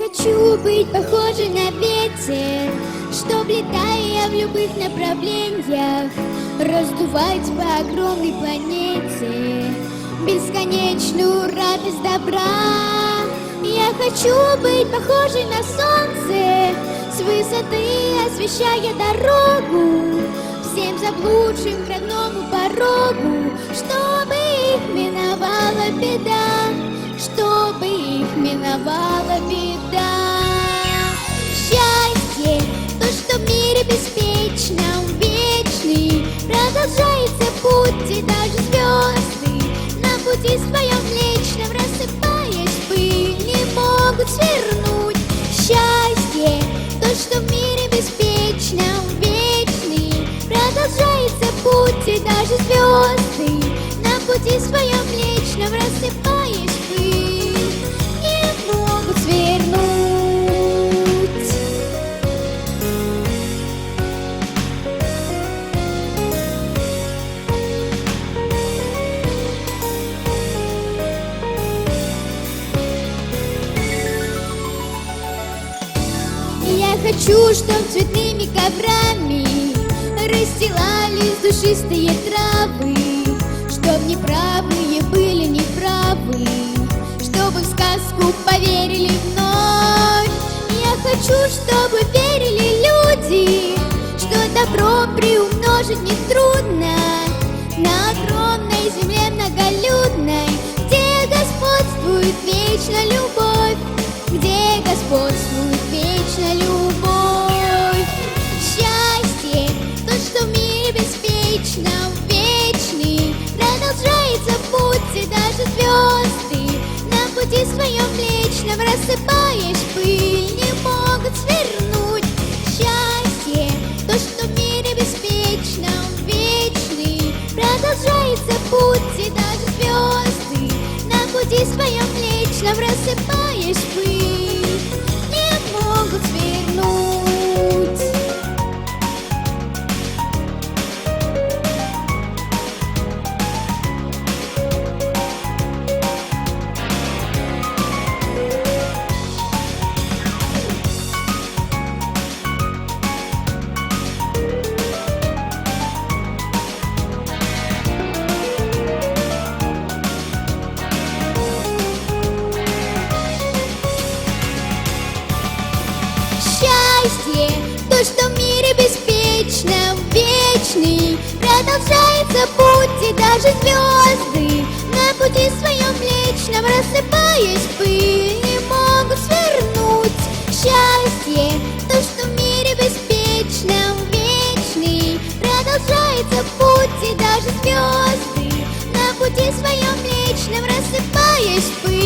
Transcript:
хочу быть похожей на ветер, чтоб, летая в любых направлениях, раздувать по огромной планете бесконечную радость добра. Я хочу быть похожей на солнце, с высоты освещая дорогу всем заблудшим к родному порогу, чтобы их миновала беда, чтобы их миновала беда. Счастье, то, что в мире беспечном, вечный, продолжается путь, и даже звезды на пути своем млечном, рассыпаясь в пыль, не могут свернуть. Счастье, то, что в мире беспечном, вечный, продолжается путь, и даже звезды на пути своем млечном, рассыпаясь в пыль, не могут свернуть. Я хочу, чтоб цветными коврами расстилались душистые травы, чтоб неправые были неправы, чтобы в сказку поверили вновь. Я хочу, чтобы верили люди, что добро приумножить нетрудно на огромной земле многолюдной, где господствует вечно любовь, где господствует вечно любовь. Счастье, то, что в мире беспечном, вечный, продолжается путь, и даже звезды на пути своем млечном, рассыпаясь в пыль, не могут свернуть. Счастье, то, что в мире беспечном, вечный, продолжается путь, и даже звезды на пути своем млечном, рассыпаясь в пыль, не могут свернуть. Счастье, то, что в мире беспечном, вечный, продолжается путь, и даже звезды на пути своем млечном, рассыпаясь в пыль, не могут свернуть. Счастье, то, что в мире беспечном, вечный, продолжается путь, и даже звезды на пути своем млечном, рассыпаясь в пыль.